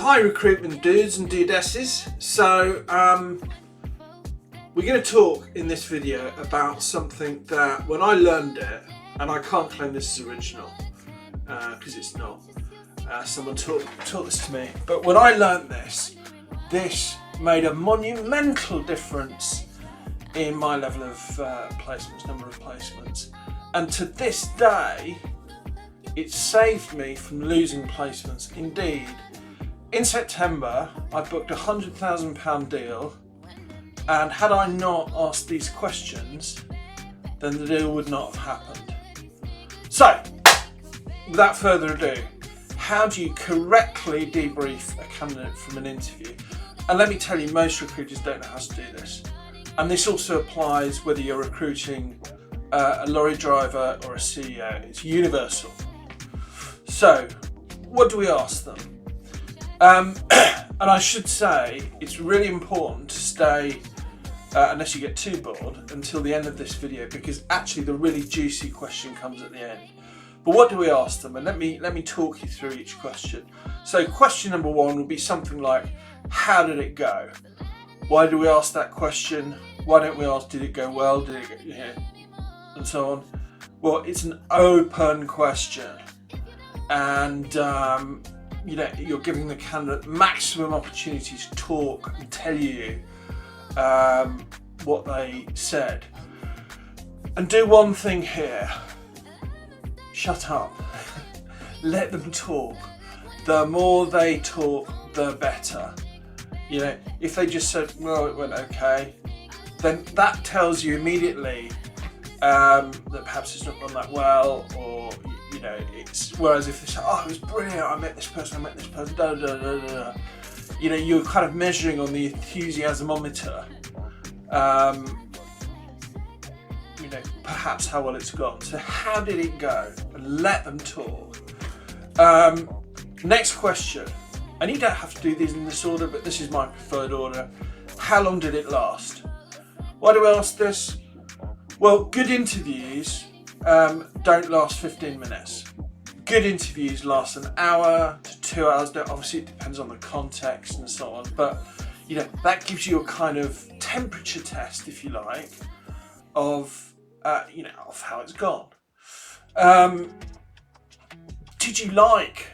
Hi recruitment dudes and dudesses. So we're going to talk in this video about something that when I learned it, and I can't claim this is original because it's not, someone taught this to me, but when I learned this made a monumental difference in my level of placements, number of placements, and to this day it saved me from losing placements. Indeed, in September I booked a £100,000 deal, and had I not asked these questions, then the deal would not have happened. So, without further ado, how do you correctly debrief a candidate from an interview? And let me tell you, most recruiters don't know how to do this. And this also applies whether you're recruiting a lorry driver or a CEO. It's universal. So, what do we ask them? And I should say, it's really important to stay, unless you get too bored, until the end of this video, because actually the really juicy question comes at the end. But what do we ask them? And let me talk you through each question. So question number one would be something like, how did it go? Why do we ask that question? Why don't we ask, did it go well? Did it go, and so on? Well, it's an open question, and you're giving the candidate maximum opportunity to talk and tell you what they said. And do one thing here: shut up. Let them talk. The more they talk, the better. If they just said, well, it went okay, then that tells you immediately that perhaps it's not gone that well, or it's, whereas if they say, oh, it was brilliant, I met this person, da da da da da, you're kind of measuring on the enthusiasmometer, perhaps how well it's gone. So how did it go? And let them talk. Next question, and you don't have to do these in this order, but this is my preferred order. How long did it last? Why do I ask this? Well, good interviews don't last 15 minutes. Good interviews last an hour to 2 hours. Obviously it depends on the context and so on, but that gives you a kind of temperature test, if you like, of of how it's gone. Did you like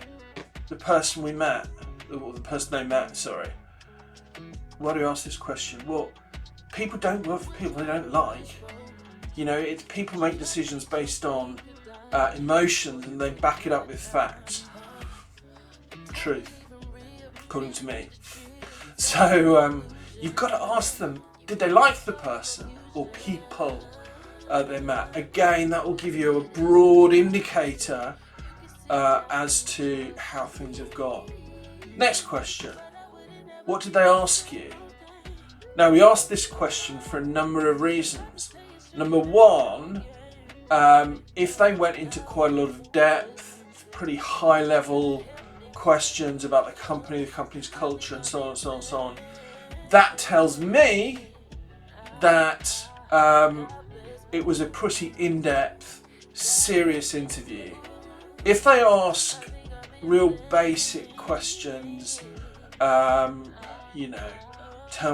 the person we met, or the person they met, sorry? Why do you ask this question? Well, people don't work for people they don't like. It's people make decisions based on emotions, and they back it up with facts. Truth, according to me. So you've got to ask them, did they like the person or people they met? Again, that will give you a broad indicator as to how things have gone. Next question, what did they ask you? Now, we asked this question for a number of reasons. Number one, if they went into quite a lot of depth, pretty high level questions about the company's culture, and so on and so on and so on, that tells me that it was a pretty in-depth, serious interview. If they ask real basic questions, tell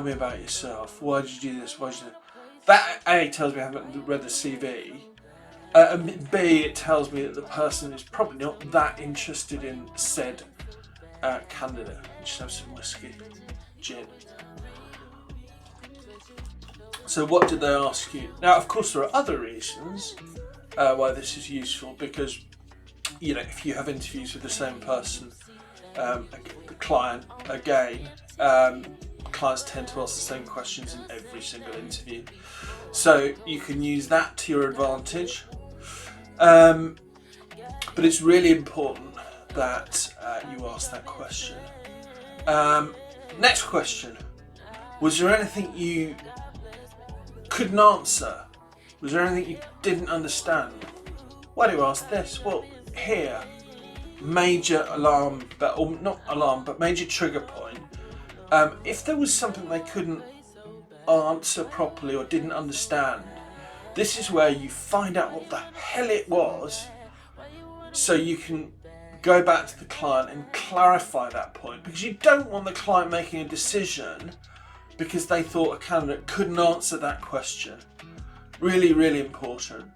me about yourself, why did you do this, why did you do that? That A, tells me I haven't read the CV, and B, it tells me that the person is probably not that interested in said candidate. Just have some whiskey, gin. So what did they ask you? Now, of course, there are other reasons why this is useful, because if you have interviews with the same person, the client, again, clients tend to ask the same questions in every single interview, so you can use that to your advantage, but it's really important that you ask that question. Next question, was there anything you couldn't answer? Was there anything you didn't understand? Why do you ask this? Well, here, major alarm, or not alarm, but major trigger point. If there was something they couldn't answer properly or didn't understand, this is where you find out what the hell it was, so you can go back to the client and clarify that point, because you don't want the client making a decision because they thought a candidate couldn't answer that question. Really, really important.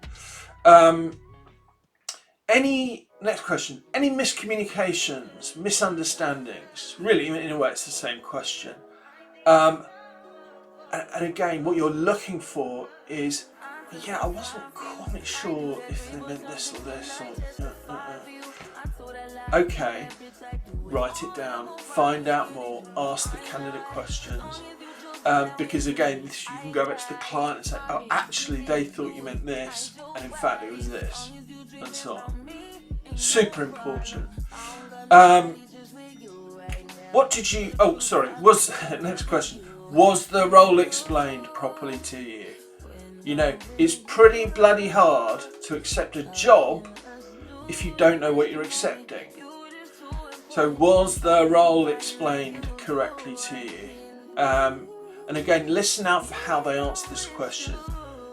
Next question, any miscommunications, misunderstandings? Really, in a way, it's the same question. And again, what you're looking for is, yeah, I wasn't quite sure if they meant this or this, or okay, write it down, find out more, ask the candidate questions, because again, you can go back to the client and say, oh, actually they thought you meant this, and in fact it was this, and so on. Super important. Next question, was the role explained properly to you? You know, it's pretty bloody hard to accept a job if you don't know what you're accepting. So was the role explained correctly to you? And again, listen out for how they answer this question.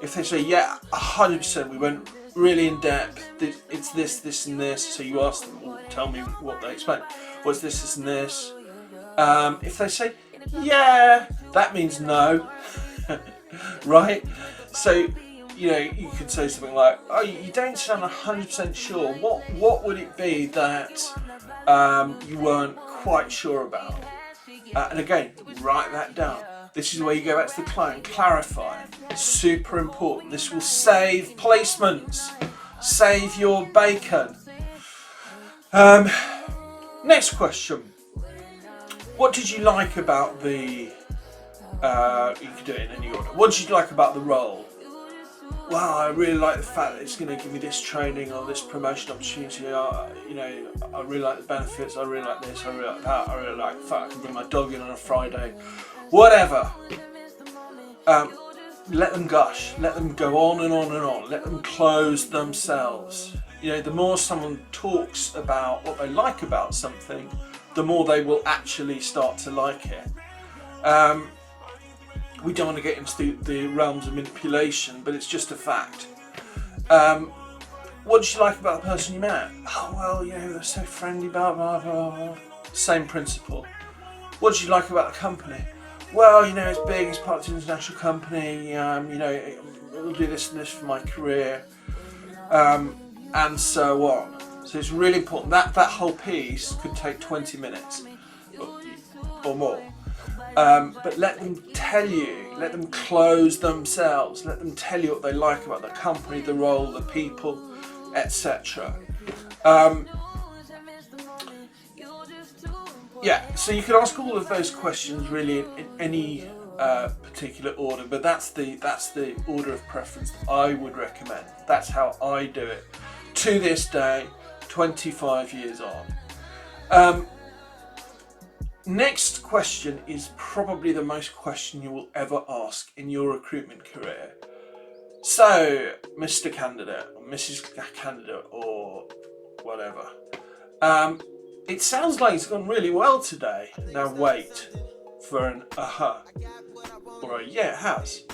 If they say, yeah, 100%, we went really in depth, it's this, this and this, so you ask them, well, tell me what they explained. What's this and this? If they say, yeah, that means no, right? So, you know, you could say something like, oh, you don't sound 100% sure. What would it be that you weren't quite sure about? And again, write that down. This is where you go back to the client, clarify. Super important. This will save placements, save your bacon. Next question. What did you like about the, you can do it in any order. What did you like about the role? Wow, I really like the fact that it's going to give me this training or this promotion opportunity. I really like the benefits. I really like this. I really like that. I really like the fact I can bring my dog in on a Friday. Whatever. Let them gush. Let them go on and on and on. Let them close themselves. You know, the more someone talks about what they like about something, the more they will actually start to like it. We don't want to get into the realms of manipulation, but it's just a fact. What did you like about the person you met? Oh, well, you know, they're so friendly, blah, blah, blah, blah. Same principle. What did you like about the company? Well, you know, it's big, it's part of an international company, you know, it'll do this and this for my career, and so on. So it's really important. That whole piece could take 20 minutes or more. But let them tell you, let them close themselves, let them tell you what they like about the company, the role, the people, etc. Yeah, so you can ask all of those questions really in any particular order, but that's the order of preference that I would recommend. That's how I do it to this day, 25 years on. Next question is probably the most question you will ever ask in your recruitment career. So, Mr. Candidate, or Mrs. Candidate, or whatever. It sounds like it's gone really well today. Now wait for an or a yeah, it has.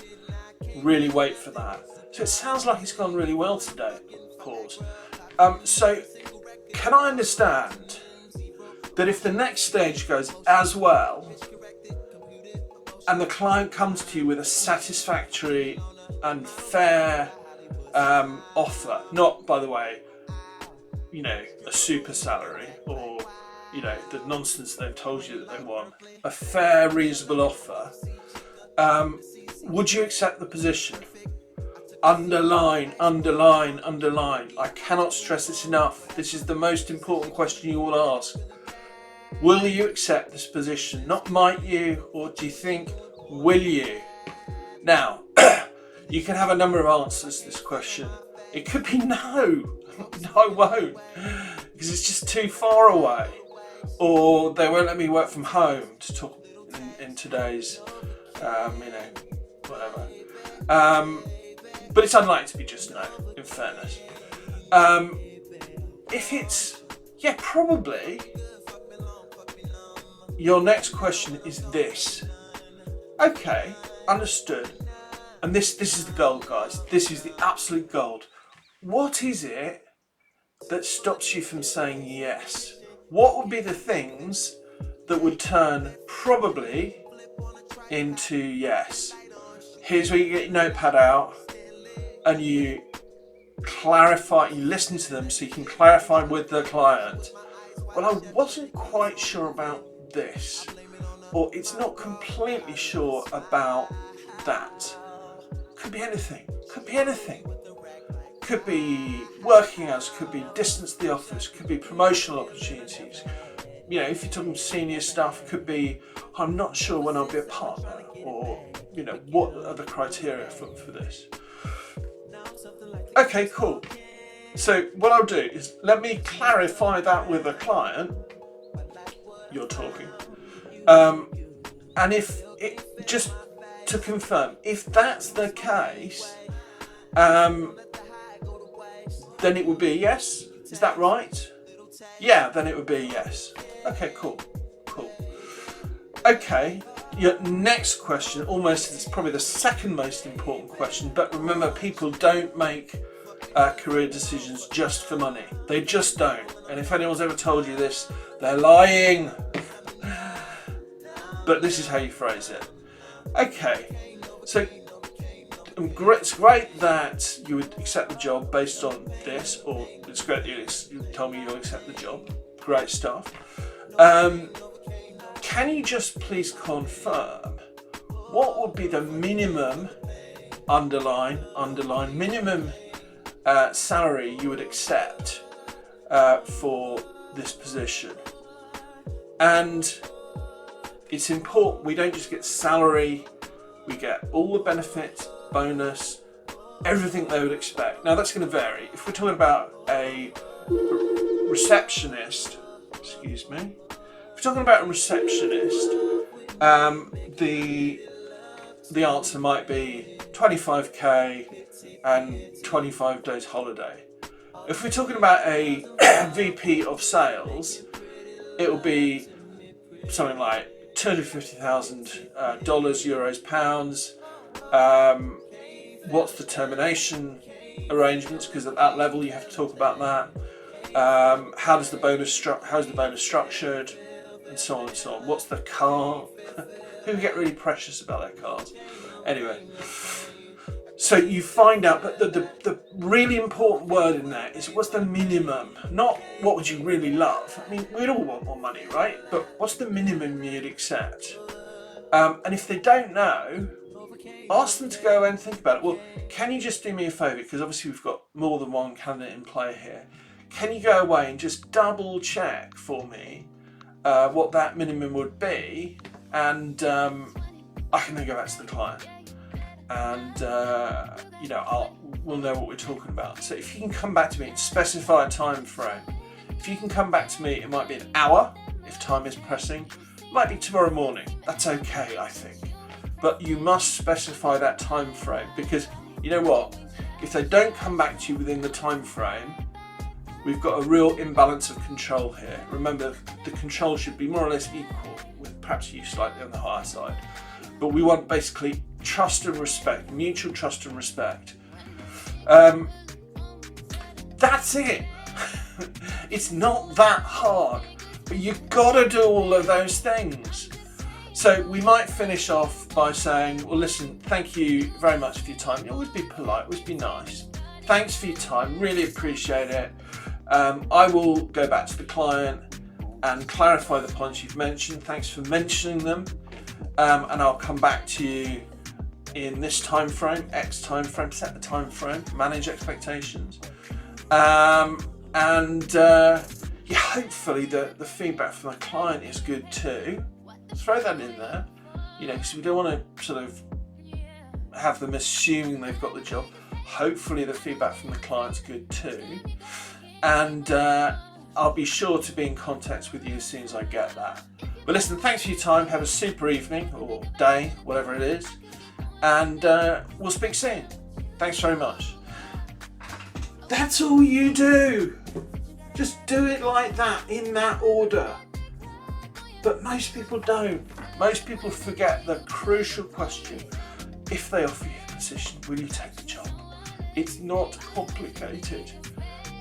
Really wait for that. So it sounds like it's gone really well today. Pause. So, can I understand that if the next stage goes as well, and the client comes to you with a satisfactory and fair offer, not, by the way, you know, a super salary or, you know, the nonsense they've told you that they want, a fair, reasonable offer, would you accept the position? Underline, underline, underline. I cannot stress this enough. This is the most important question you will ask. Will you accept this position? Not might you, or do you think, will you? Now, you can have a number of answers to this question. It could be no. No, I won't, because it's just too far away. Or they won't let me work from home, to talk in today's, whatever. But it's unlikely to be just no, in fairness. If it's, yeah, probably, your next question is this. Okay, understood. And this is the gold, guys. This is the absolute gold. What is it that stops you from saying yes? What would be the things that would turn probably into yes? Here's where you get your notepad out and you clarify, you listen to them so you can clarify with the client. Well, I wasn't quite sure about this, or it's not completely sure about that. Could be anything, could be anything. Could be working hours, could be distance to the office, could be promotional opportunities. You know, if you're talking senior stuff, could be, I'm not sure when I'll be a partner, or, you know, what are the criteria for this? Okay, cool. So what I'll do is let me clarify that with the client. You're talking. And if it, just to confirm, if that's the case, then it would be a yes. Is that right? Yeah, then it would be a yes. Okay, cool. Okay, your next question, almost is probably the second most important question, but remember, people don't make career decisions just for money. They just don't. And if anyone's ever told you this, they're lying. But this is how you phrase it. Okay, so it's great that you would accept the job based on this, or it's great that you tell me you'll accept the job. Great stuff. Can you just please confirm what would be the minimum minimum salary you would accept for this position? And it's important we don't just get salary, we get all the benefits, bonus, everything they would expect. Now that's going to vary. If we're talking about a receptionist, if we're talking about a receptionist, the answer might be 25k and 25 days holiday. If we're talking about a VP of sales, it will be something like $250,000, euros, pounds. What's the termination arrangements? Because at that level you have to talk about that. How's the bonus structured, and so on and so on. What's the car? People get really precious about their cars. Anyway, so you find out, but the really important word in there is what's the minimum, not what would you really love. I mean, we'd all want more money, right? But what's the minimum you'd accept? And if they don't know, ask them to go and think about it. Well, can you just do me a favour? Because obviously we've got more than one candidate in play here. Can you go away and just double check for me what that minimum would be? And I can then go back to the client. And we'll know what we're talking about. So if you can come back to me, specify a time frame. If you can come back to me, it might be an hour if time is pressing. It might be tomorrow morning. That's okay, I think. But you must specify that time frame, because you know what? If they don't come back to you within the time frame, we've got a real imbalance of control here. Remember, the control should be more or less equal, with perhaps you slightly on the higher side. But we want basically trust and respect, mutual trust and respect. That's it. It's not that hard, but you've got to do all of those things. So we might finish off by saying, well, listen, thank you very much for your time. You always be polite, always be nice. Thanks for your time, really appreciate it. I will go back to the client and clarify the points you've mentioned. Thanks for mentioning them. And I'll come back to you in this time frame, X time frame, set the time frame, manage expectations. Hopefully the feedback from the client is good too. Throw that in there, because we don't want to sort of have them assuming they've got the job. Hopefully the feedback from the client's good too. And I'll be sure to be in contact with you as soon as I get that. But listen, thanks for your time. Have a super evening or day, whatever it is. And we'll speak soon. Thanks very much. That's all you do. Just do it like that, in that order. But most people don't. Most people forget the crucial question. If they offer you the position, will you take the job? It's not complicated.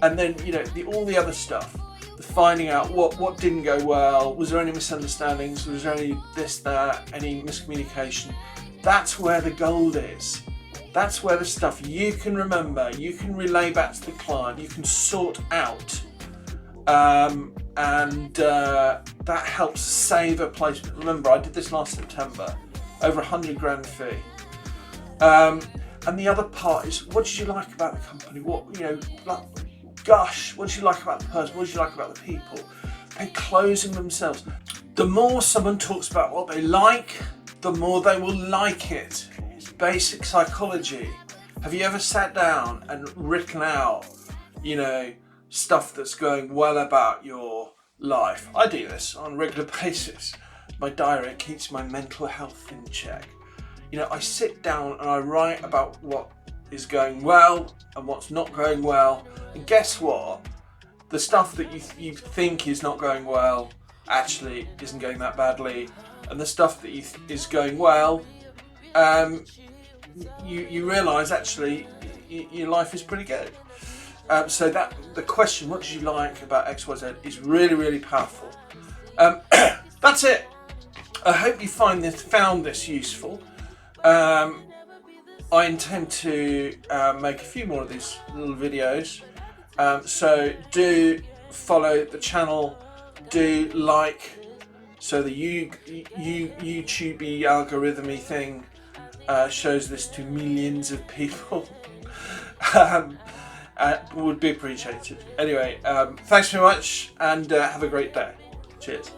And then, you know, all the other stuff, the finding out what didn't go well, was there any misunderstandings, was there any this, that, any miscommunication. That's where the gold is. That's where the stuff you can remember, you can relay back to the client, you can sort out, and that helps save a placement. Remember, I did this last September, over 100 grand fee. And the other part is, what did you like about the company? What, you know, like, gosh, what did you like about the person? What did you like about the people? They're closing themselves. The more someone talks about what they like, the more they will like it. It's basic psychology. Have you ever sat down and written out, you know, stuff that's going well about your life? I do this on a regular basis. My diary keeps my mental health in check. You know, I sit down and I write about what is going well and what's not going well. And guess what? The stuff that you think is not going well actually isn't going that badly. And the stuff that is going well, you realise actually your life is pretty good. So that the question, what did you like about XYZ, is really, really powerful. That's it. I hope you found this useful. I intend to make a few more of these little videos. So do follow the channel, do like, so the YouTube algorithm-y thing shows this to millions of people. Would be appreciated. Anyway, thanks very much, and have a great day. Cheers.